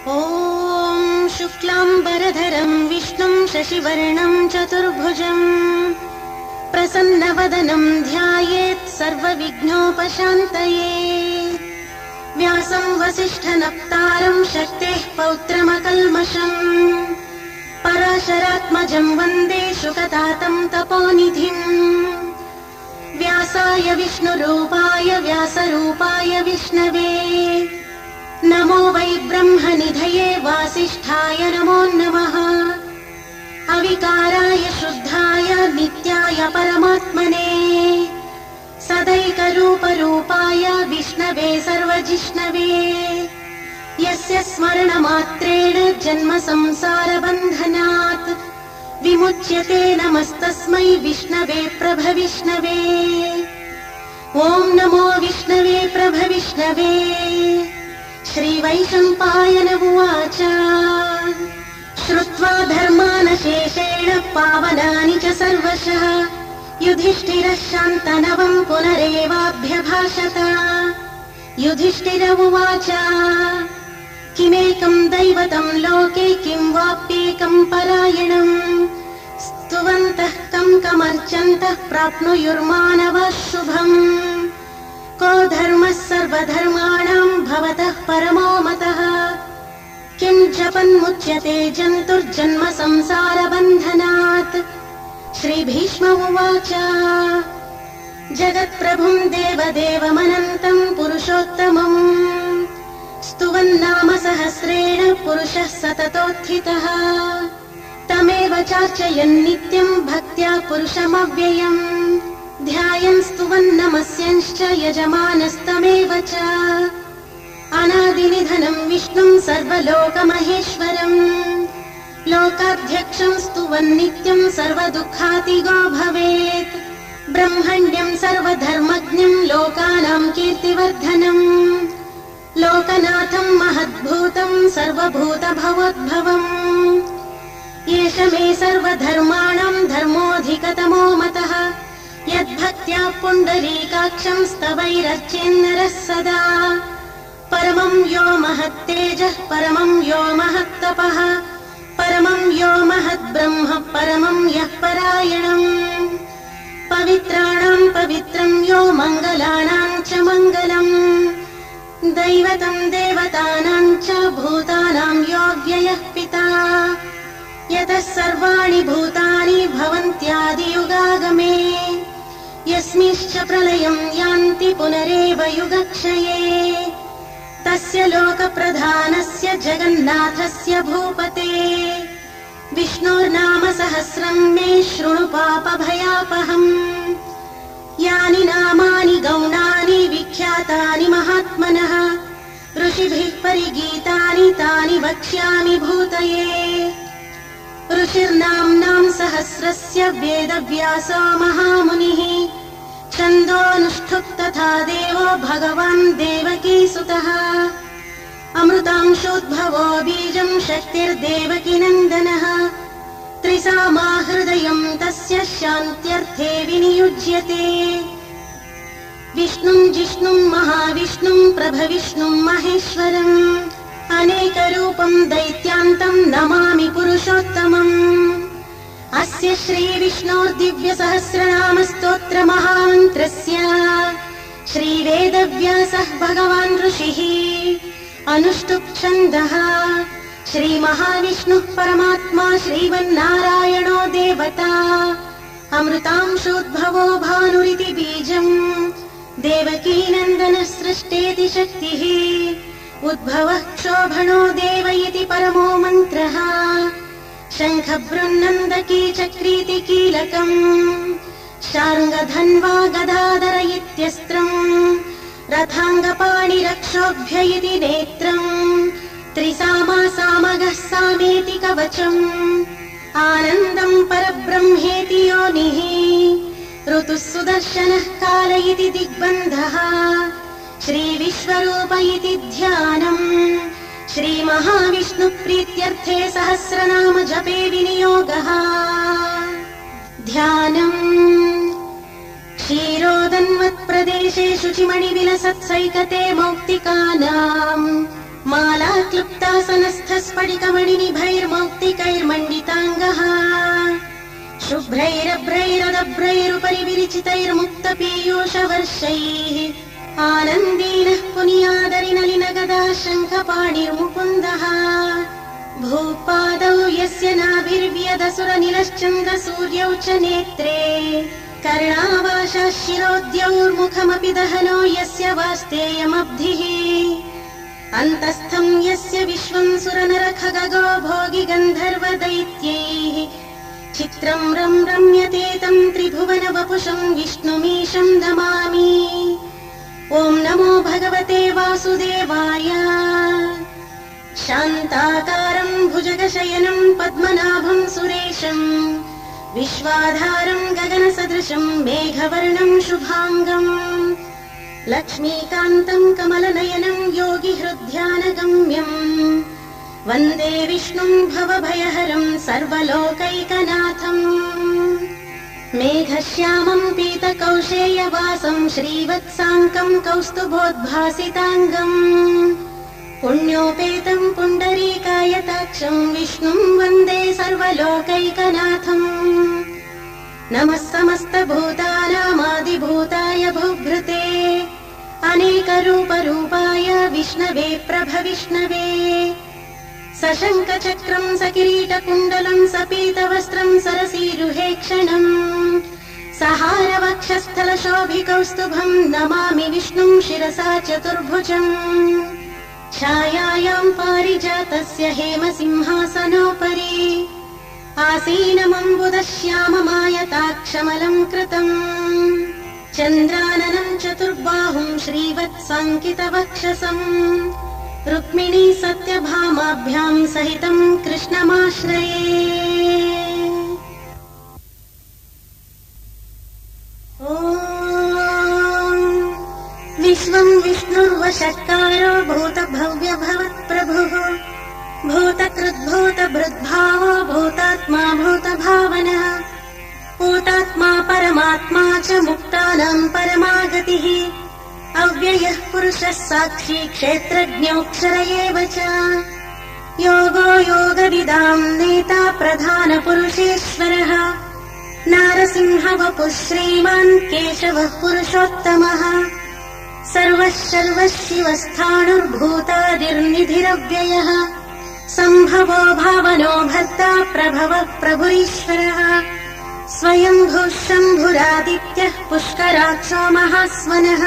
ॐ शुक्लाम्बरधरं विष्णुं शशिवर्णं चतुर्भुजं प्रसन्नवदनं ध्यायेत् सर्वविघ्नोपशान्तये। व्यासं वसिष्ठनप्तारं शक्तेः पौत्रमकल्मषम् पराशरात्मजं वन्दे शुकतातं तपोनिधिम्। व्यासाय विष्णुरूपाय व्यासरूपाय विष्णवे नमो वै ब्रह्मनिधये वासिष्ठाय नमो नमः। अविकाराय शुद्धाय नित्याय परमात्मने सदैकरूपरूपाय विष्णवे सर्वजिष्णवे यस्य स्मरणमात्रेण जन्म संसारबन्धनात् विमुच्यते नमस्तस्मै विष्णवे प्रभविष्णवे। ॐ नमो विष्णवे प्रभविष्णवे। श्रीवैशम्पायन उवाच श्रुत्वा धर्मानशेषेण पावनानि च सर्वशः युधिष्ठिरः शान्तनवं पुनरेवाभ्यभाषत। युधिष्ठिर उवाच किमेकं दैवतं लोके किं वाप्येकं परायणम् स्तुवन्तः कमर्चन्तः प्राप्नुयुर्मानवः शुभम्। को धर्मः सर्वधर्माणां भवतः परमो मतः किं जपन्मुच्यते जन्तुर्जन्म संसारबन्धनात्। श्रीभीष्म उवाच जगत्प्रभुं देवदेवमनन्तं पुरुषोत्तमम् स्तुवन्नाम सहस्रेण पुरुषः सततोत्थितः। तमेव चार्चयन् नित्यं भक्त्या पुरुषमव्ययम् ध्यायन् स्तुवन्नमस्यंश्च यजमानस्तमेव च। अनादिनिधनं विष्णुं सर्वलोकमहेश्वरम् लोकाध्यक्षं स्तुवन्नित्यं सर्वदुःखातिगो भवेत्। ब्रह्मण्यं सर्वधर्मज्ञं लोकानां कीर्तिवर्धनम् लोकनाथं महद्भूतं सर्वभूतभवोद्भवम्। एष मे सर्वधर्माणां धर्मोऽधिकतमो मतः यद्भक्त्या पुण्डरीकाक्षं स्तवैरर्चेन्नरः सदा। परमं यो महत्तेजः परमं यो महत्तपः परमं यो महद्ब्रह्म परमं यः परायणम्। पवित्राणां पवित्रं यो मङ्गलानां च मङ्गलम् दैवतं देवतानां च भूतानां यो व्ययः पिता। यतः सर्वाणि भूतानि भवन्त्यादियुगागमे यस्मिंश्च प्रलयं यान्ति पुनरेव युगक्षये। तस्य लोकप्रधानस्य जगन्नाथस्य भूपते विष्णोर्नाम सहस्रं मे शृणु पापभयापहम्। यानि नामानि गौणानि विख्यातानि महात्मनः ऋषिभिः परिगीतानि तानि वक्ष्यामि भूतये। ऋषिर्नाम्नां सहस्रस्य वेदव्यासो महामुनिः छन्दोऽनुष्ठुप् तथा देवो भगवान् देवकीसुतः। अमृतांशोद्भवो बीजं शक्तिर्देवकीनन्दनः त्रिसामा हृदयं तस्य शान्त्यर्थे विनियुज्यते। विष्णुं जिष्णुं महाविष्णुं प्रभविष्णुं महेश्वरम् अनेकरूपं दैत्यान्तं नमामि पुरुषोत्तमम्। अस्य श्रीविष्णोर्दिव्यसहस्रनामस्तोत्रमहामन्त्रस्य श्रीवेदव्यासः भगवान् ऋषिः अनुष्टुप् छन्दः। श्रीमहाविष्णुः परमात्मा श्रीमन्नारायणो देवता अमृतांशोद्भवो भानुरिति बीजम् देवकीनन्दनः सृष्टेति शक्तिः उद्भवः क्षोभणो देव इति परमो मन्त्रः। शङ्खबृन्नन्दकी चक्रीति कीलकम् शार्ङ्गधन्वा गदाधर इत्यस्त्रम् रथाङ्गपाणिरक्षोभ्य इति नेत्रम् त्रिसामा सामगः सामेति कवचम् आनन्दं परब्रह्मेति योनिः ऋतुः सुदर्शनः काल इति दिग्बन्धः श्रीविश्वरूप इति ध्यानम् श्रीमहाविष्णुप्रीत्यर्थे सहस्रनाम जपे विनियोगः। ध्यानम् क्षीरोदन्वत्प्रदेशे शुचिमणिविलसत्सैकते मौक्तिकानाम् माला क्लुप्तासनस्थस्फटिकमणिनिभैर्मौक्तिकैर्मण्डिताङ्गः शुभ्रैरभ्रैरदभ्रैरुपरि विरिचितैर्मुक्तपीयूषवर्षैः आनन्दीनः पुनियादरिनलिनगदा शङ्खपाणिर्मुकुन्दः भूपादौ यस्य नाभिर्व्यदसुरनिलश्चन्द्रसूर्यौ च नेत्रे कर्णावाशाः शिरोद्यौर्मुखमपि दहनो यस्य वास्तेयमब्धिः अन्तस्थम् यस्य विश्वम् सुरनरखगगो भोगि गन्धर्वदैत्यैः चित्रम् रम्यते तम् त्रिभुवन वपुषम् विष्णुमीशम् नमामि। ॐ नमो भगवते वासुदेवाय। शान्ताकारम् भुजगशयनम् पद्मनाभम् सुरेशम् विश्वाधारम् गगनसदृशम् मेघवर्णम् शुभाङ्गम् लक्ष्मीकान्तम् कमलनयनम् योगिहृद्ध्यानगम्यम् वन्दे विष्णुम् भवभयहरम् सर्वलोकैकनाथम् मेघश्यामम् पीतकौशेयवासम् श्रीवत्साङ्कम् कौस्तुभोद्भासिताङ्गम् पुण्योपेतम् पुण्डरीकायताक्षम् विष्णुम् वन्दे सर्वलोकैकनाथम् नमः समस्तभूतानामादिभूताय भूभृते अनेकरूपरूपाय विष्णवे प्रभविष्णवे सशङ्खचक्रम् सकिरीटकुण्डलम् सपीतवस्त्रम् सरसीरुहेक्षणम् सहारवक्षस्थलशोभिकौस्तुभम् नमामि विष्णुम् शिरसा चतुर्भुजम् छायायाम् पारिजातस्य हेमसिंहासनोपरि आसीनमम्बुदश्याममायताक्षमलम् कृतम् चन्द्राननम् चतुर्बाहुम् श्रीवत्साङ्कितवक्षसम् रुक्मिणी सत्यभामाभ्याम् सहितम् कृष्णमाश्रये। ॐ विश्वम् विष्णुर्वशत्कारो भूतभव्यभवत्प्रभुः भूतकृद्भूतभृद्भावो भूतात्मा भूतभावनः भूतात्मा परमात्मा च मुक्तानाम् परमागतिः अव्ययः पुरुषः साक्षी क्षेत्रज्ञोऽक्षर एव च योगो योगविदाम् नेता प्रधानपुरुषेश्वरः नारसिंहवपुः श्रीमान् केशवः पुरुषोत्तमः सर्वः सर्वः शिवस्थाणुर्भूतादिर्निधिरव्ययः सम्भवो भावनो भर्ता प्रभवः प्रभुरीश्वरः स्वयम्भुः शम्भुरादित्यः पुष्कराक्षो महास्वनः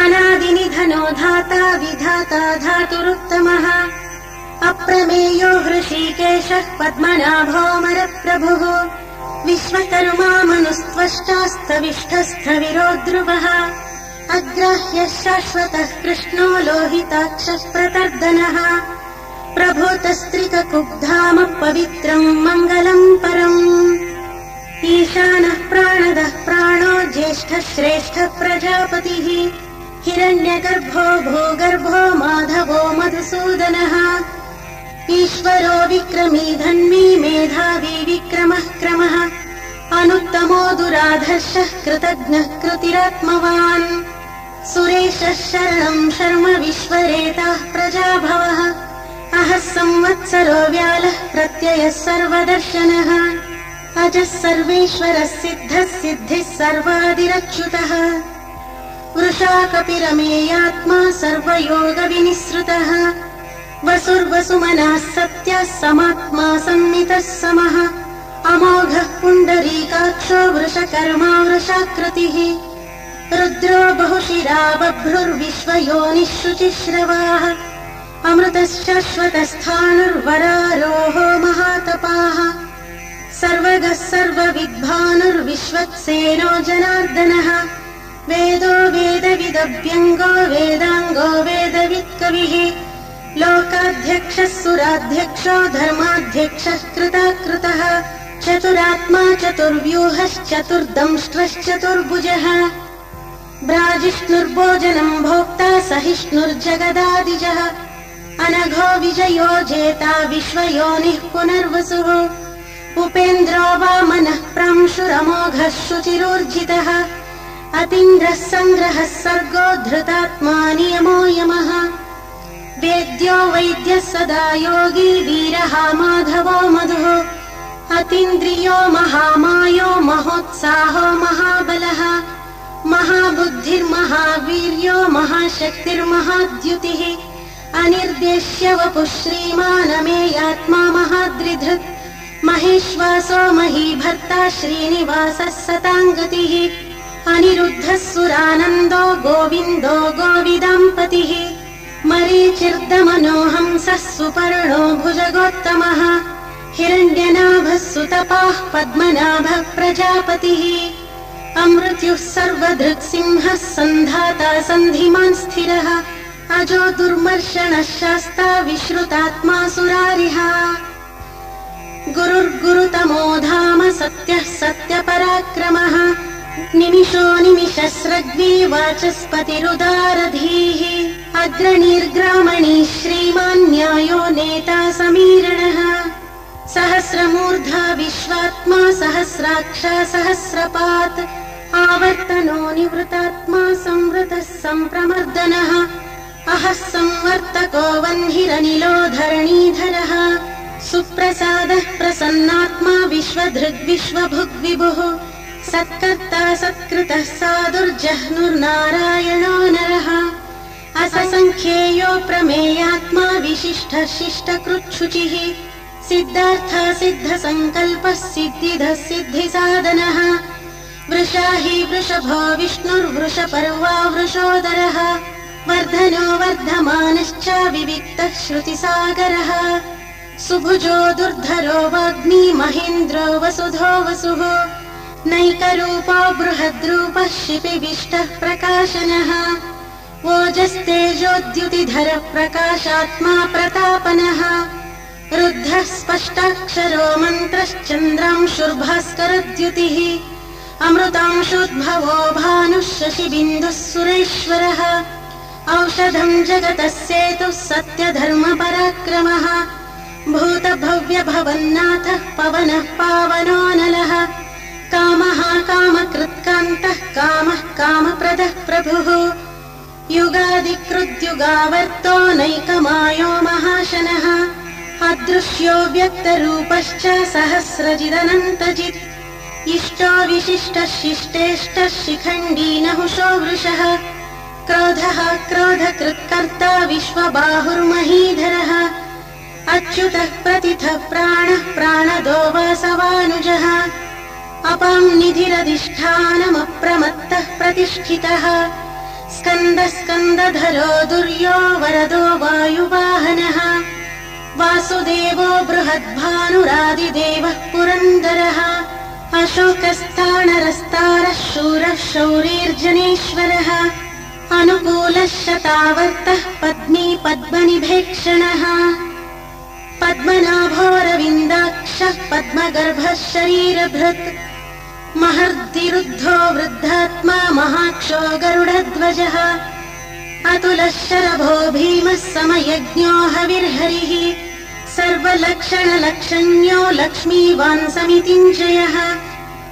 अनादिनिधनो धाता विधाता धातुरुत्तमः अप्रमेयो हृषीकेशः पद्मनाभोऽमरप्रभुः विश्वकर्मा मनुस्त्वष्टास्तविष्ठस्थविरो ध्रुवः अग्राह्यः शाश्वतः कृष्णो लोहिताक्षः प्रतर्दनः प्रभूतस्त्रिककुब्धामः पवित्रम् मङ्गलम् परम् ईशानः प्राणदः प्राणो ज्येष्ठः श्रेष्ठः प्रजापतिः हिरण्यगर्भो भूगर्भो माधवो मधुसूदनः ईश्वरो विक्रमी धन्वी मेधावी विक्रमः क्रमः अनुत्तमो दुराधर्षः कृतज्ञः कृतिरात्मवान् सुरेशः शरणम् शर्म विश्वरेताः प्रजाभवः अहः संवत्सरो व्यालः प्रत्ययः सर्वदर्शनः अजः सर्वेश्वरः सिद्धः सिद्धिः सर्वादिरच्युतः वृषा कपिरमेयात्मा सर्वयोगविनिसृतः वसुर्वसुमनः सत्यः समात्मा संमितः समः अमोघः पुण्डरीकाक्षो वृषकर्मा वृषाकृतिः रुद्रो बहुशिरा बभ्रुर्विश्वयोनिः शुचिश्रवाः अमृतश्शाश्वतस्थाणुर्वरारोहो महातपाः सर्वगः सर्वविद्भानुर्विश्वक्सेनो जनार्दनः वेदो वेदविदभ्यङ्गो वेदाङ्गो वेदवित्कविः लोकाध्यक्षः सुराध्यक्षो धर्माध्यक्षः कृताकृतः चतुरात्मा चतुर्व्यूहश्चतुर्दंष्ट्रश्चतुर्भुजः भ्राजिष्णुर्भोजनम् भोक्ता सहिष्णुर्जगदादिजः अनघो विजयो जेता विश्वयोनिः पुनर्वसुः उपेन्द्रो वामनः प्रांशुरमोघः शुचिरोर्जितः अतीन्द्रः सङ्ग्रहः सर्गो धृतात्मा नियमो यमः वेद्यो सद्यो वैद्यः सदा योगी वीरः माधवो मधुः अतीन्द्रियो महामायो महोत्साहो महाबलः महाबुद्धिर्महावीर्यो महाशक्तिर्महाद्युतिः अनिर्देश्य वपुः श्रीमानमेयात्मा महाद्रिधृत् महेश्वासो महीभर्ता श्रीनिवासः सताङ्गतिः अनिरुद्धः सुरानन्दो गोविन्दो गोविदाम्पतिः मरीचिर्दमनोहंसः सुपर्णो भुजगोत्तमः हिरण्यनाभः सुतपाः पद्मनाभः प्रजापतिः अमृत्युः सर्वधृक्सिंहः सन्धाता सन्धिमान् स्थिरः अजो दुर्मर्षणः शास्ता विश्रुतात्मा सुरारिः गुरुर्गुरुतमो धाम सत्यः सत्यपराक्रमः निमिषो निमिषस्रग्वी वाचस्पतिरुदारधीः अग्रणीर्ग्रामणी श्रीमान् न्यायो नेता समीरणः सहस्रमूर्धा विश्वात्मा सहस्राक्षा सहस्रपात् आवर्तनो निवृतात्मा संवृतः सम्प्रमर्दनः अहः संवर्तको वह्निरनिलो धरणीधरः सुप्रसादः प्रसन्नात्मा विश्वधृग्विश्वभुग्विभुः सत्कर्ता सत्कृतः साधुर्जह्नुर्नारायणो नरः असंख्येयो प्रमेयात्मा विशिष्टः शिष्टकृच्छुचिः सिद्धार्थ सिद्धसङ्कल्पः सिद्धिदः सिद्धिसाधनः वृषाहि वृषभो विष्णुर्वृषपर्वा वृषोदरः वर्धनो वर्धमानश्च विविक्तः श्रुतिसागरः सुभुजो दुर्धरो वाग्मी महेन्द्रो वसुधो वसुः नैकरूपो बृहद्रूपः शिपिविष्टः प्रकाशनः ओजस्तेजोद्युतिधरः प्रकाशात्मा प्रतापनः रुद्धः स्पष्टाक्षरो मन्त्रश्चन्द्रांशुर्भास्करद्युतिः अमृतांशुद्भवो भानुः शशिबिन्दुः सुरेश्वरः औषधं जगतः सेतुः सत्यधर्मपराक्रमः भूतभव्यभवन्नाथः पवनः पावनो नलः कामः कामकृत्कान्तः कामः कामप्रदः प्रभुः युगादिकृद्युगावर्तो नैकमायो महाशनः अदृश्यो व्यक्तरूपश्च सहस्रजिदनन्तजित् इष्टो विशिष्टः शिष्टेष्टः शिखण्डी नहुषो वृषः क्रोधः क्रोधकृत्कर्ता विश्वबाहुर्महीधरः अच्युतः प्रतिथः प्राणः प्राणदो वासवानुजः अपां निधिरधिष्ठानमप्रमत्तः प्रतिष्ठितः स्कन्दः स्कन्दधरो दुर्यो वरदो वायुवाहनः वासुदेवो बृहद्भानुरादिदेवः पुरन्दरः अशोकस्ताणरस्तारः शूरः शौरीर्जनेश्वरः अनुकूलः शतावर्तः पद्मी पद्मनिभेक्षणः पद्मनाभोरविन्दाक्षः पद्मगर्भः शरीरभृत् महर्दिरुद्धो वृद्धात्मा महाक्षो गरुडध्वजः अतुलः शरभो भीमः समयज्ञो हविर्हरिः सर्वलक्षणलक्षण्यो लक्ष्मीवान् समितिञ्जयः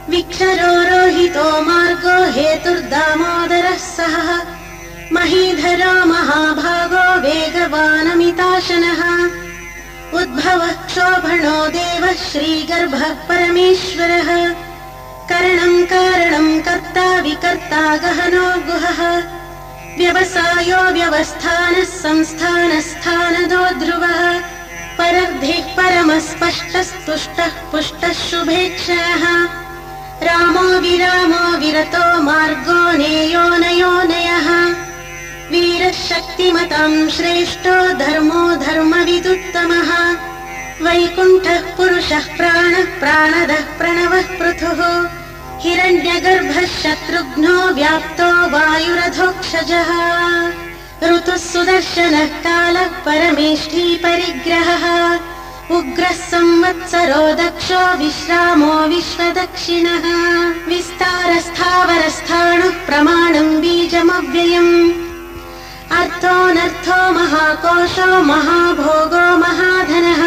विक्षरो रोहितो मार्गो हेतुर्दामोदरः सः महीधरो महाभागो वेगवानमिताशनः उद्भवः क्षोभणो देवः श्रीगर्भः परमेश्वरः करणं कारणं कर्ता विकर्ता गहनो गुहः व्यवसायो व्यवस्थानः संस्थानस्थानदो ध्रुवः परर्धिः परमस्पष्टस्तुष्टः पुष्टः शुभेक्षणः रामो विरामो विरतो मार्गो नेयो नयोनयः वीरः शक्तिमतां श्रेष्ठो धर्मो धर्मविदुत्तमः वैकुण्ठः पुरुषः प्राणः प्राणदः प्रणवः पृथुः हिरण्यगर्भः शत्रुघ्नो व्याप्तो वायुरधोक्षजः ऋतुः सुदर्शनः कालः परमेष्ठी परिग्रहः उग्रः संवत्सरो दक्षो विश्रामो विश्वदक्षिणः विस्तारस्थावरस्थाणुः प्रमाणं बीजमव्ययम् अर्थोऽनर्थो महाकोशो महाभोगो महाधनः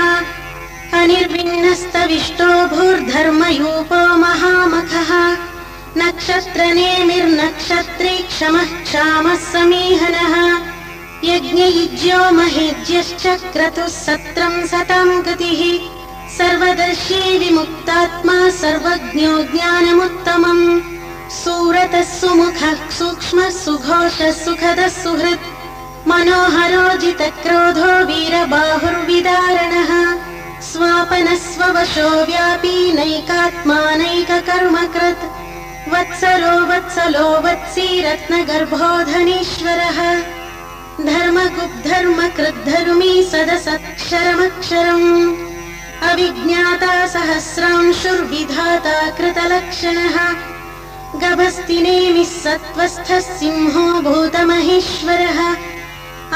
अनिर्विण्णस्तविष्टो भूर्धर्मयूपो महामखः नक्षत्रनेमिर्नक्षत्री क्षमः क्षामः समीहनः यज्ञयुज्यो महेज्यश्च क्रतुः सत्रं सतां गतिः सर्वदर्शी विमुक्तात्मा सर्वज्ञो ज्ञानमुत्तमम् सुव्रतः सुमुखः सूक्ष्मः सुघोषः सुखदः सुहृत् मनोहरो जितक्रोधो वीरबाहुर्विदारणः स्वापनः स्ववशो व्यापी नैकात्मा नैककर्मकृत् वत्सलो वत्सलो वत्सी रत्नगर्भो धनीश्वरः धर्मकृद्धर्मी सदसत्क्षरमक्षरम् अविज्ञाता सहस्रांशुर्विधाता कृतलक्षणः गभस्तिनेमिः सत्त्वस्थः सिंहो भूतमहेश्वरः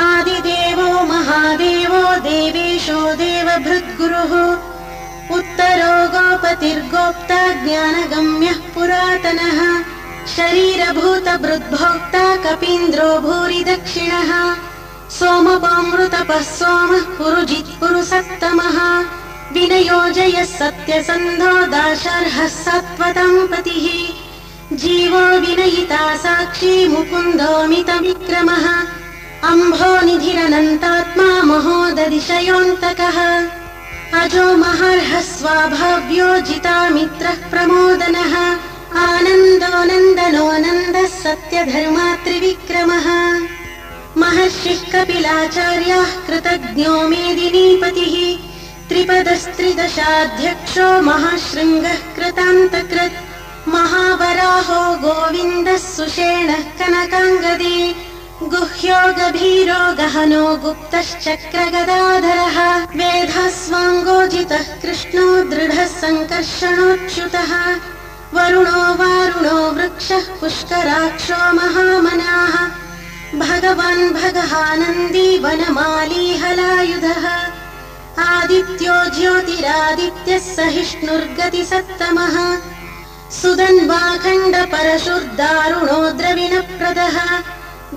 आदिदेवो महादेवो देवेशो देवभृद्गुरुः उत्तरो गोपतिर्गोप्ता ज्ञानगम्यः पुरातनः शरीरभूतभृद्भोक्ता कपीन्द्रो भूरि दक्षिणः सोमपामृतपः सोमः पुरुजित्पुरुसत्तमः विनयोजयः सत्यसन्धो दाशार्हः सत्त्वतं पतिः जीवो विनयिता साक्षी मुकुन्दोऽमितविक्रमः अम्भोनिधिरनन्तात्मा महोदधिशयोऽन्तकः अजो महर्हः स्वाभाव्यो जितामित्रः प्रमोदनः आनन्दो नन्दः सत्यधर्मात्रिविक्रमः महर्षिः कपिलाचार्यः कृतज्ञो मेदिनीपतिः त्रिपदस्त्रिदशाध्यक्षो महाशृङ्गः कृतान्तकृत् महावराहो गोविन्दः सुषेणः कनकाङ्गदे गुह्यो गभीरो गहनो गुप्तश्चक्रगदाधरः वेधस्वाङ्गोजितः कृष्णो दृढः सङ्कर्षणोच्युतः वरुणो वारुणो वृक्षः पुष्कराक्षो महामनाः भगवान् भगहानन्दी वनमाली हलायुधः आदित्यो ज्योतिरादित्यः सहिष्णुर्गतिसत्तमः सुदन्वाखण्डपरशुर्दारुणो द्रविणप्रदः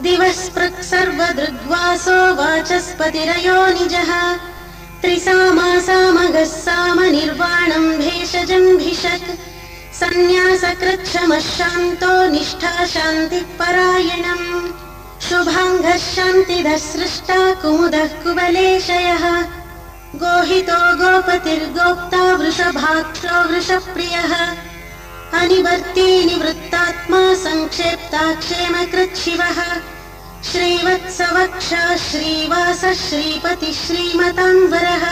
दिवस्पृक् सर्वदृग्वासो वाचस्पतिरयो निजः त्रिसामासामगः सामनिर्वाणम् भेषजम्भिषक् सन्न्यासकृच्छमः शान्तो निष्ठा शान्तिः परायणम् शुभाङ्गः शान्तिदः सृष्टा कुमुदः कुबलेशयः गोहितो गोपतिर्गोप्ता वृषभाक्षो वृषप्रियः अनिवर्ती निवृत्तात्मा संक्षेप्ता क्षेमकृच्छिवः श्रीवत्सवक्षा श्रीवास श्रीपति श्रीमतान्वरः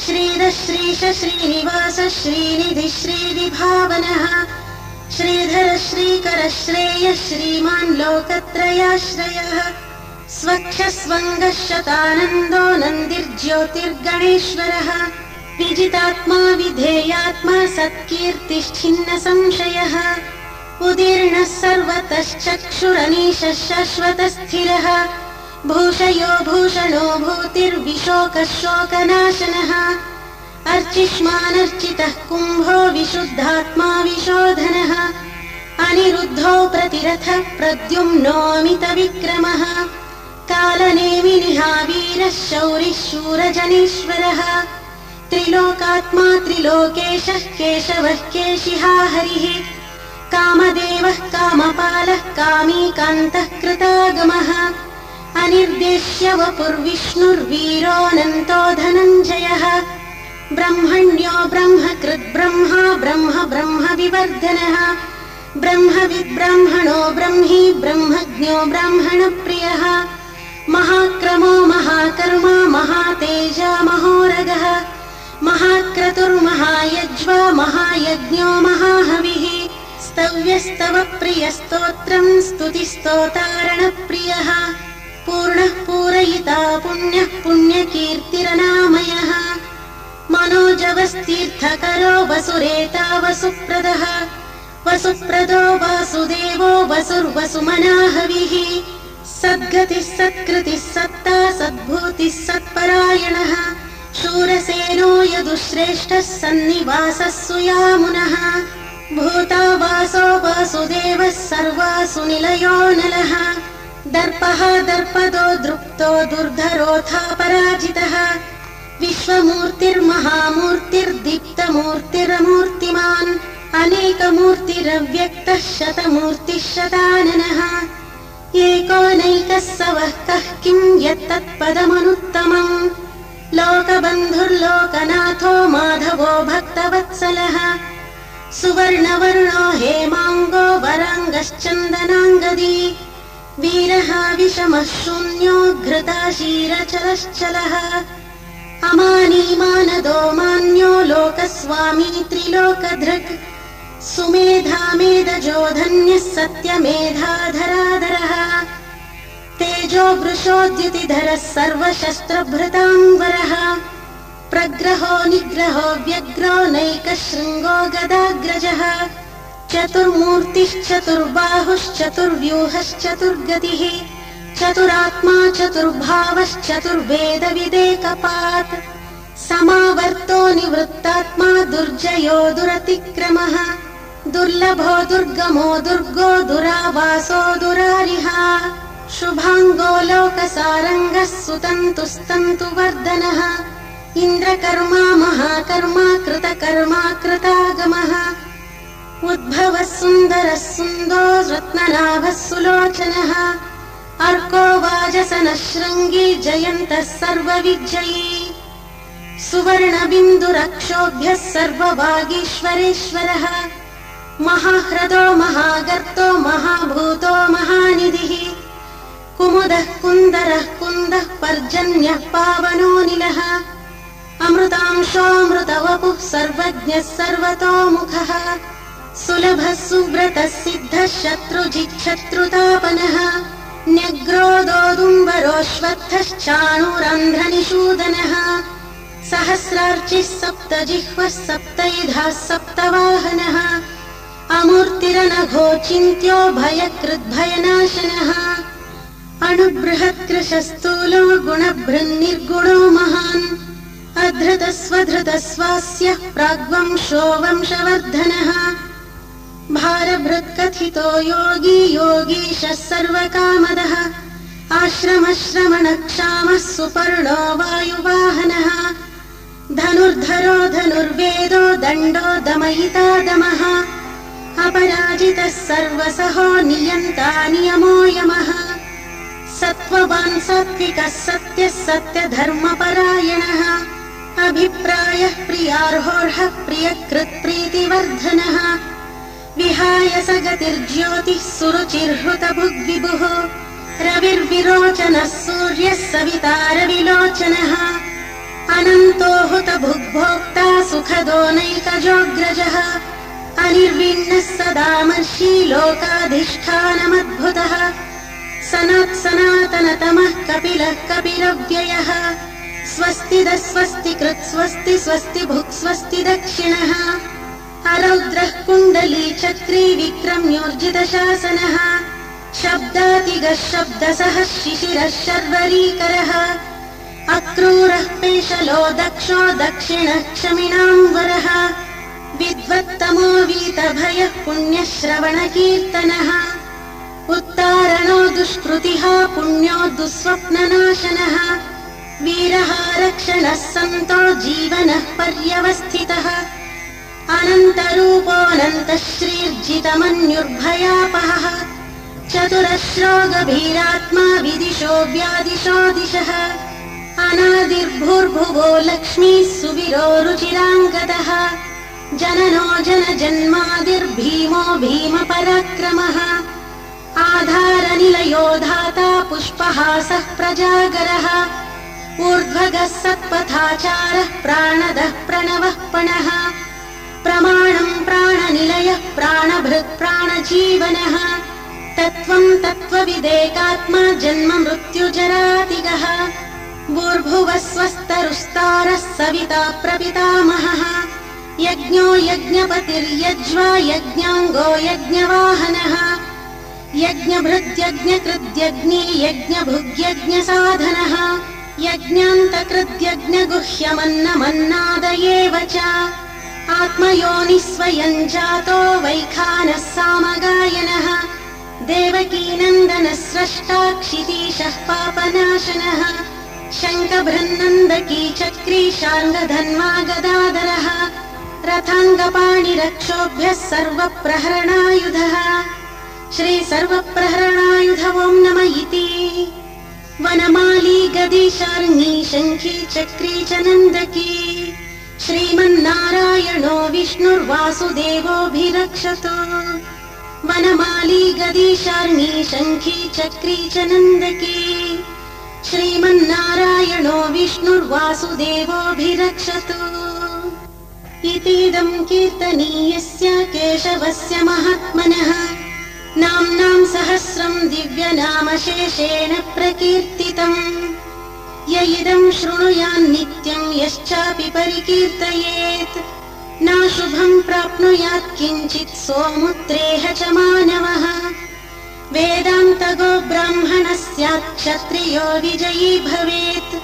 श्रीधः श्रीश श्रीनिवास श्रीनिधि श्रीविभावनः श्रीधर श्रीकर श्रेय श्रीमान् लोकत्रयाश्रयः स्वक्षस्वङ्गः शतानन्दो नन्दिर्ज्योतिर्गणेश्वरः विजितात्मा विधेयात्मा सत्कीर्तिश्छिन्न संशयः उदीर्णः सर्वतश्चक्षुरनीशः शाश्वतस्थिरः भूषयो भूषणो भूतिर्विशोकः शोकनाशनः अर्चिष्मानर्चितः कुम्भो विशुद्धात्मा विशोधनः अनिरुद्धो प्रतिरथः प्रद्युम्नोऽमितविक्रमः कालनेमिनिहावीरः शौरिः शूरजनीश्वरः त्रिलोकात्मा त्रिलोकेशः केशवः केशिहा हरिः कामदेवः कामपालः कामीकान्तः कृतागमः अनिर्देश्य वपुर्विष्णुर्वीरोऽनन्तो धनञ्जयः ब्रह्मण्यो ब्रह्मकृद्ब्रह्मा ब्रह्म ब्रह्म विवर्धनः ब्रह्मविद्ब्राह्मणो ब्रह्मी ब्रह्मज्ञो ब्राह्मणप्रियः महाक्रमो महाकर्मा महातेजा महोरगः महाक्रतुर्महायज्वा महायज्ञो महाहविः स्तव्यस्तव प्रियस्तोत्रम् स्तुतिस्तोतारणप्रियः पूर्णः पूरयिता पुण्यः पुण्यकीर्तिरनामयः मनोजवस्तीर्थकरो वसुरेता वसुप्रदः वसुप्रदो वासुदेवो वसुर्वसुमनाहविः सद्गतिः सत्कृतिः सत्ता सद्भूतिः सत्परायणः शूरसेनो यदुश्रेष्ठः सन्निवासः सुयामुनः भूता वासो वासुदेवः सर्वासु निलयो नलः दर्पः दर्पदो दृप्तो दुर्धरोऽथा पराजितः विश्वमूर्तिर्महामूर्तिर्दीप्तमूर्तिरमूर्तिमान् अनेकमूर्तिरव्यक्तः शतमूर्तिः शताननः एकोनैकः स वः कः किम् यत्तत्पदमनुत्तमम् लोकबन्धुर्लोकनाथो माधवो भक्तवत्सलः सुवर्णवर्णो हेमाङ्गो वराङ्गश्चन्दनाङ्गदी वीरः विषमः शून्यो घृताशीरचलश्चलः अमानी मानदो मान्यो लोकस्वामी त्रिलोकधृक् सुमेधा मेधजो धन्यः सत्यमेधाधराधरः तेजो वृषोद्युतिधरः सर्वशस्त्रभृताङ्गरः प्रग्रहो निग्रहो व्यग्रो नैकशृङ्गो गदाग्रजः चतुर्मूर्तिश्चतुर्बाहुश्चतुर्व्यूहश्चतुर्गतिः चतुरात्मा चतुर्भावश्चतुर्वेदविदेकपात् समावर्तो निवृत्तात्मा दुर्जयो दुरतिक्रमः दुर्लभो दुर्गमो दुर्गो दुरावासो दुरारिः शुभाङ्गो लोकसारङ्गः सुतन्तुस्तन्तुवर्धनः इन्द्रकर्मा महाकर्मा कृतकर्मा कृतागमः उद्भवः सुन्दरः सुन्दो रत्ननाभः सुलोचनः अर्को वाजसनः शृङ्गी जयन्तः सर्वविजयी सुवर्णबिन्दुरक्षोभ्यः सर्ववागीश्वरेश्वरः महाह्रदो महागर्तो महाभूतो महानिधिः कुमुदः कुन्दरः कुन्दः पर्जन्यः पावनोऽनिलः अमृतांशोऽमृतवपुः सर्वज्ञः सर्वतोमुखः सुलभः सुव्रतः सिद्धः शत्रुजिच्छत्रुतापनः न्यग्रोदोदुम्बरोऽश्वत्थश्चाणूरन्ध्रनिषूदनः सहस्रार्चिः सप्तजिह्वः सप्तैधाः सप्तवाहनः अमूर्तिरनघोचिन्त्यो भयकृद्भयनाशनः अणुबृहत्कृशस्थूलो गुणभृन्निर्गुणो महान् अधृतस्वधृतस्वास्यः प्राग्वंशो वंशवर्धनः भारभृत्कथितो योगी योगीशः सर्वकामदः आश्रमश्रमणक्षामः सुपर्णो वायुवाहनः धनुर्धरो धनुर्वेदो दण्डो दमयिता दमः अपराजितः सर्वसहो नियन्ता नियमो यमः सत्त्ववान् सात्विकः सत्यः सत्यधर्मपरायणः अभिप्रायः प्रियार्होर्हः प्रियकृत्प्रीतिवर्धनः विहाय स गतिर्ज्योतिः सुरुचिर्हृतभुग्विभुः रविर्विरोचनः सूर्यः सविता रविलोचनः अनन्तो हुतभुग्भोक्ता सुखदो नैकजोऽग्रजः अनिर्विण्णः सदामर्षि लोकाधिष्ठानमद्भुतः सनातनतमः कपिलः कपिलव्ययः स्वस्तिदः स्वस्तिकृत् स्वस्ति स्वस्ति भुक् स्वस्ति दक्षिणः अरौद्रः कुण्डली चक्री विक्रम्योर्जितशासनः शब्दातिगः शब्दसः शिशिरः शर्वरीकरः अक्रूरः पेशलो दक्षो दक्षिणः क्षमिणाम्बरः विद्वत्तमो वीतभयः पुण्यश्रवणकीर्तनः उत्तारणो दुष्कृतिः पुण्यो दुःस्वप्ननाशनः वीरः रक्षणः सन्तो जीवनः पर्यवस्थितः अनन्तरूपोऽनन्तः श्रीर्जितमन्युर्भयापहः चतुरश्रो गभीरात्मा विदिशो व्यादिशो दिशः अनादिर्भूर्भुवो लक्ष्मीः सुवीरो रुचिराङ्गतः जननो जनजन्मादिर्भीमो भीमपराक्रमः आधारनिलयो धाता पुष्पहासः प्रजागरः ऊर्ध्वगः सत्पथाचारः प्राणदः प्रणवः पणः प्रमाणम् प्राणनिलयः प्राणभृत् प्राणजीवनः तत्त्वम् तत्त्वविदेकात्मा जन्म मृत्युजरातिगः भूर्भुवः स्वस्तरुस्तारः सविता प्रपितामहः यज्ञो यज्ञपतिर्यज्वा यज्ञाङ्गो यज्ञवाहनः यज्ञभृद्यज्ञकृद्यज्ञी यज्ञभुग्यज्ञसाधनः यज्ञान्तकृद्यज्ञगुह्यमन्नमन्नादयेव च आत्मयोनिः स्वयं जातो वैखानः सामगायनः देवकीनन्दनः स्रष्टा क्षितीशः पापनाशनः शङ्खभृन्नन्दकी चक्री शार्ङ्गधन्वा गदाधरः रथाङ्गपाणिरक्षोभ्यः सर्वप्रहरणायुधः श्री सर्वप्रहरणायुध ओं नम इति। वनमाली गदीशार्ङ्गी शङ्खी चक्री च नन्दकी श्रीमन्नारायणो विष्णुर्वासुदेवोऽभिरक्षतु। वनमाली गदीशार्ङ्गी शङ्खी चक्री च नन्दकी श्रीमन्नारायणो विष्णुर्वासुदेवोऽभिरक्षतु। इतीदं कीर्तनीयस्य केशवस्य महात्मनः नाम्नां सहस्रं दिव्यनामशेषेण प्रकीर्तितम्। य इदं शृणुयान्नित्यं यश्चापि परिकीर्तयेत् नाशुभं प्राप्नुयात् किञ्चित् सोमुत्रेह च मानवः। वेदान्तगो ब्राह्मणः स्यात् क्षत्रियो विजयी भवेत्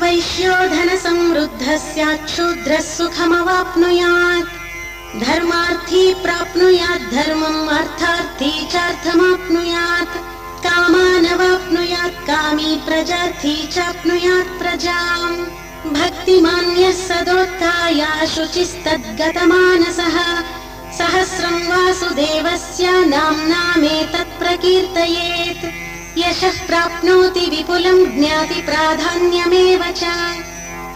वैश्यो धनसमृद्धः स्यात् शूद्रः सुखमवाप्नुयात्। धर्मार्थी प्राप्नुयात् धर्मम् अर्थार्थी चार्थमाप्नुयात्। कामानवाप्नुयात् कामी प्रजार्थी चाप्नुयात् प्रजाम्। भक्तिमान्यः सदोत्थाय शुचिस्तद्गतमानसः सहस्रं वासुदेवस्य नाम्नामेतत् प्रकीर्तयेत्। यशः प्राप्नोति विपुलं ज्ञाति प्राधान्यमेव च।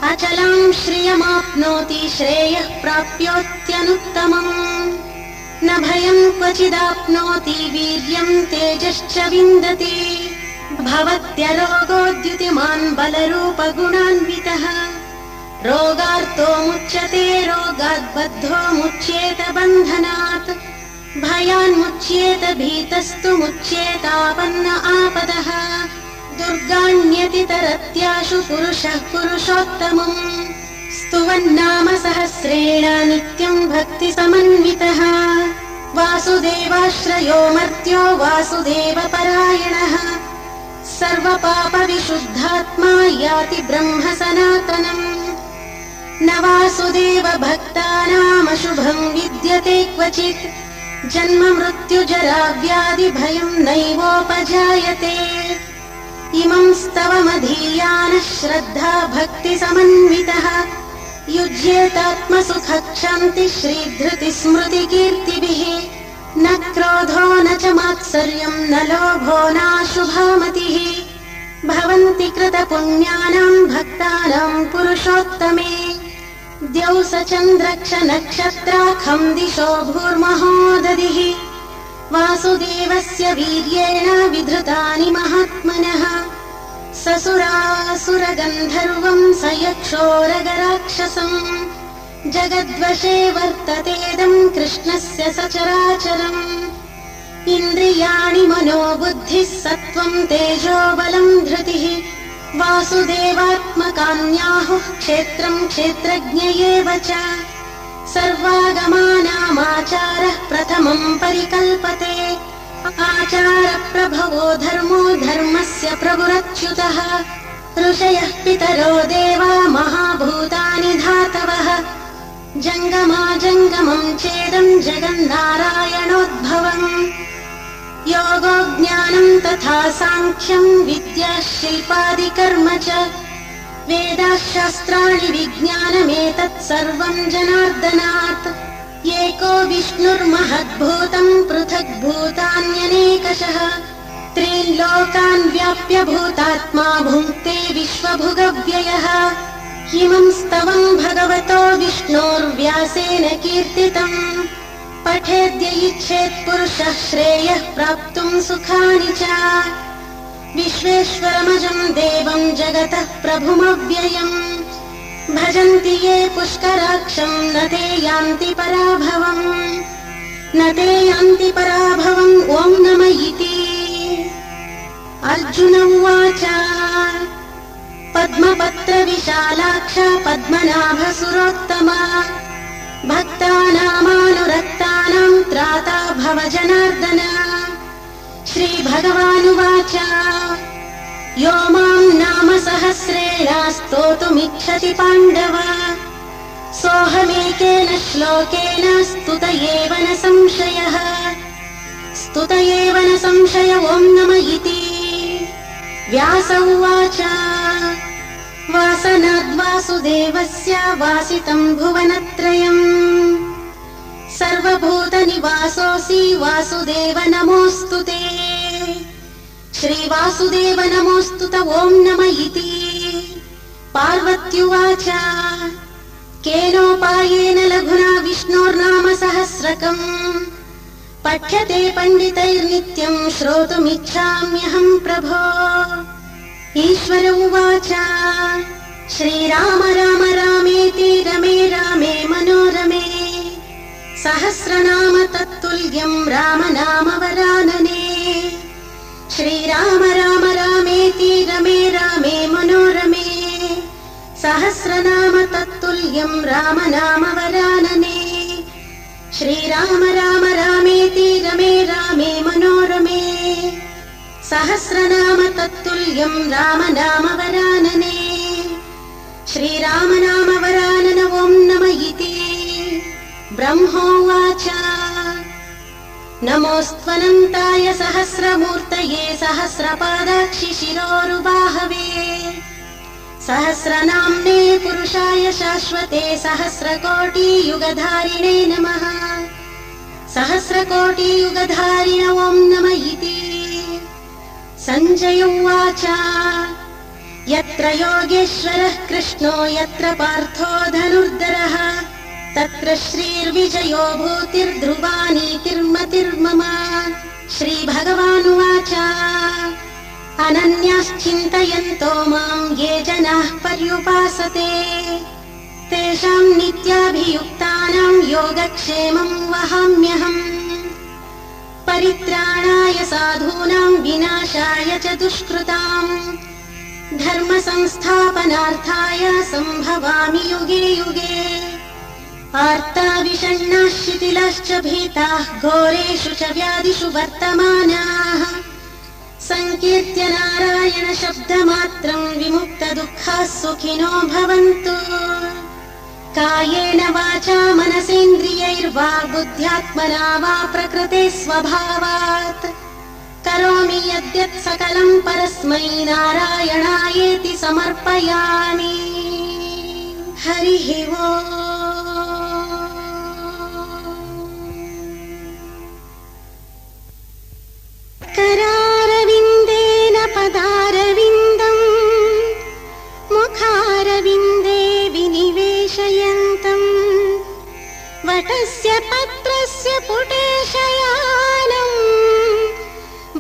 अचलां श्रियमाप्नोति श्रेयः प्राप्योत्यनुत्तमम्। न भयं क्वचिदाप्नोति वीर्यं तेजश्च विन्दति। भवत्यरोगोद्युतिमान् बलरूपगुणान्वितः। रोगार्तो मुच्यते रोगात् बद्धो मुच्येत बन्धनात्। भयान्मुच्येत भीतस्तु मुच्येतापन्न आपदः। दुर्गाण्यतितरत्याशु पुरुषः पुरुषोत्तमम्। स्तुवन्नाम सहस्रेण नित्यं भक्तिसमन्वितः। वासुदेवाश्रयो मर्त्यो वासुदेवपरायणः। सर्वपापविशुद्धात्मा याति ब्रह्म सनातनम्। न वासुदेव भक्तानामशुभं विद्यते क्वचित्। जन्म मृत्युजरा व्याधि भयं नैवोपजायते। इमं स्तवमधीयानः श्रद्धा भक्तिसमन्वितः। युज्येतात्मसुखक्षान्ति श्रीधृतिस्मृतिकीर्तिभिः। न क्रोधो न च मात्सर्यं न लोभो नाशुभामतिः। भवन्ति कृतपुण्यानां भक्तानां पुरुषोत्तमे। द्यौ स चन्द्रक्ष नक्षत्राखं दिशो भूर्महो दधिः। वासुदेवस्य वीर्येण विधृतानि महात्मनः। ससुरासुरगन्धर्वं स यक्षोरगराक्षसम्। जगद्वशे वर्ततेदं कृष्णस्य सचराचरम्। इन्द्रियाणि मनोबुद्धिः सत्त्वं तेजो बलं धृतिः। वासुदेवात्मकान्याहुः क्षेत्रं क्षेत्रज्ञ एव च। सर्वागमानामाचारः प्रथमं परिकल्पते। आचारप्रभवो धर्मो धर्मस्य प्रभुरच्युतः। ऋषयः पितरो देवा महाभूतानि धातवः। जङ्गमाजङ्गमं चेदं जगन्नारायणोद्भवम्। योगो ज्ञानं तथा साङ्ख्यं विद्या शिल्पादिकर्म च। वेदाः शास्त्राणि विज्ञानमेतत् सर्वं जनार्दनात्। एको विष्णुर्महद्भूतं पृथग्भूतान्यनेकशः। त्रीन् लोकान् व्याप्य भूतात्मा भुङ्क्ते विश्वभुगव्ययः। इमं स्तवं भगवतो विष्णोर्व्यासेन कीर्तितम्। पठेद्य इच्छेत् पुरुषः श्रेयः प्राप्तुं सुखानि च। विश्वेश्वरमजं देवं जगतः प्रभुमव्ययम्। भजन्ति ये पुष्कराक्षं न ते यान्ति पराभवम्। न ते यान्ति पराभवम् ॐ नम इति। अर्जुन उवाच पद्मपत्रविशालाक्ष पद्मनाभसुरोत्तमा। भक्तानामानुरक्तानां त्राता भव जनार्दन। श्रीभगवानुवाच यो मां नाम सहस्रेण स्तोतुमिच्छति पाण्डव। सोऽहमेकेन श्लोकेन स्तुत एव न संशयः। स्तुत एव न संशय ॐ नम इति। व्यास उवाच वासनाद्वासुदेवस्य वासितं भुवनत्रयम्। सर्वभूतनिवासोऽसि वासुदेव नमोऽस्तुते। श्रीवासुदेव नमोऽस्तुत ॐ नम इति। पार्वत्युवाच केनोपायेन लघुना विष्णोर्नाम सहस्रकम् पठ्यते पण्डितैर्नित्यम् श्रोतुमिच्छाम्यहम् प्रभो। ईश्वर उवाच श्रीराम राम रामेति रमे रामे मनोरमे सहस्रनाम तत्तुल्यम् राम नाम वरानने। श्रीराम राम रामेति रमे रामे मनोरमे सहस्रनाम तत्तुल्यम् राम नाम वरानने। श्रीराम राम रामेति रमे रामे मनोरमे सहस्रनाम तत्तुल्यम् राम नाम वरानने। श्रीराम नाम वरानन ॐ नम इति। ब्रह्मोवाच नमोऽस्त्वनन्ताय सहस्रमूर्तये सहस्रपादाक्षि शिरोरुबाहवे सहस्रनाम्ने पुरुषाय शाश्वते सहस्रकोटियुगधारिणे नमः। सहस्रकोटियुगधारिण ॐ नम इति। सञ्जय उवाच यत्र योगेश्वरः कृष्णो यत्र पार्थो धनुर्धरः तत्र श्रीर्विजयो भूतिर्ध्रुवा नीतिर्मतिर्मम। श्रीभगवानुवाच अनन्याश्चिन्तयन्तो माम् ये जनाः पर्युपासते तेषाम् नित्याभियुक्तानाम् योगक्षेमम् वहाम्यहम्। परित्राणाय साधूनाम् विनाशाय च दुष्कृताम् धर्म संस्थापनार्थाय सम्भवामि युगे युगे। आर्ता विषण्णाः शिथिलाश्च भीताः घोरेषु च व्याधिषु वर्तमानाः संकीर्त्य नारायण शब्दमात्रम् विमुक्तदुःखाः सुखिनो भवन्तु। कायेन वाचा मनसेन्द्रियैर्वा बुद्ध्यात्मना वा प्रकृते स्वभावात् करोमि यद्यत् सकलम् परस्मै नारायणायेति समर्पयामि। हरिः ओम्। करारविन्देन पदारविन्दम् मुखारविन्दे विनिवेशयन्तम् वटस्य पत्रस्य पुटे शयानम्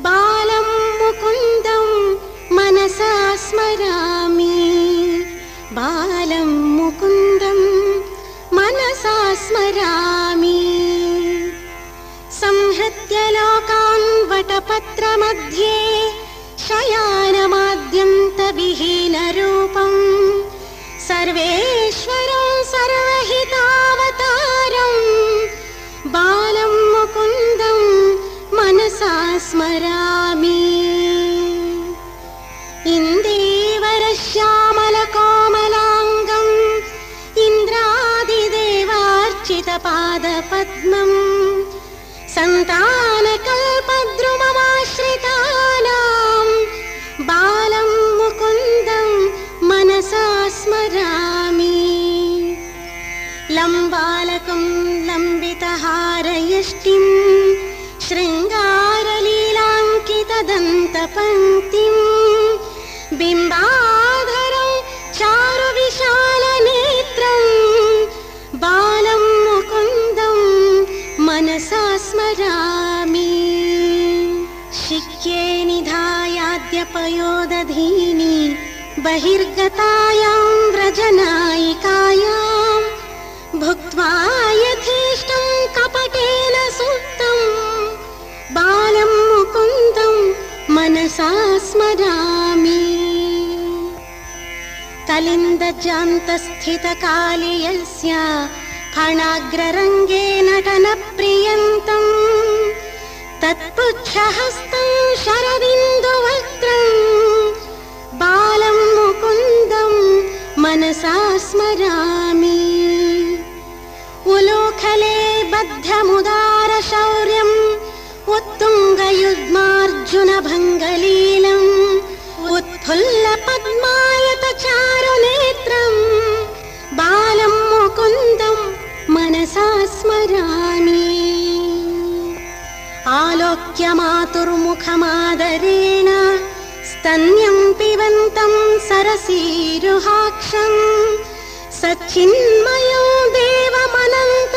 बालं मुकुन्दं मनसा स्मरामि। बालं मुकुन्दं मनसा स्मरामि। संहृत्य लोकान् वटपत्रमध्ये शयानमाद्यन्तविहीनरूपम् सर्वेश्वरं सर्वहितावतारम् बालं मुकुन्दं मनसा स्मरामि। इन्दीवरश्यामलकोमलाङ्गम् इन्द्रादिदेवार्चितपादपद्मम् सन्तानकल्पद्रुममाश्रितानाम् बालं मुकुन्दं मनसा स्मरामि। लम्बालकं लम्बितहारयष्टिं शृङ्गारलीलाङ्कितदन्तपङ्क्तिम् बिम्बाधरं चारुविशालनेत्रं बालं मुकुन्दं मनसा स्मरामि। शिक्ये निधायाद्यपयोदधीनि बहिर्गतायां व्रजनायिकायां भुक्त्वा यथेष्टं कपटेन सूक्तं बालं मुकुन्दं मनसा स्मरामि। कलिन्दजान्तस्थितकालियस्य फणाग्ररङ्गे नटनप्रियन्तम् तत्पुच्छहस्तं शरदिन्दुवक्त्रम् बालं मुकुन्दं मनसा स्मरामि। उलूखले बद्धमुदारशौर्यम् उत्तुङ्गयुग्मार्जुनभङ्गलीलम् उत्फुल्लपद्मायतचारुनेत्रम् बालं मुकुन्दं मनसा स्मरामि। विलोक्यमातुर्मुखमादरेण स्तन्यम् पिबन्तम् सरसीरुहाक्षम् सच्चिन्मयो देवमनन्तम्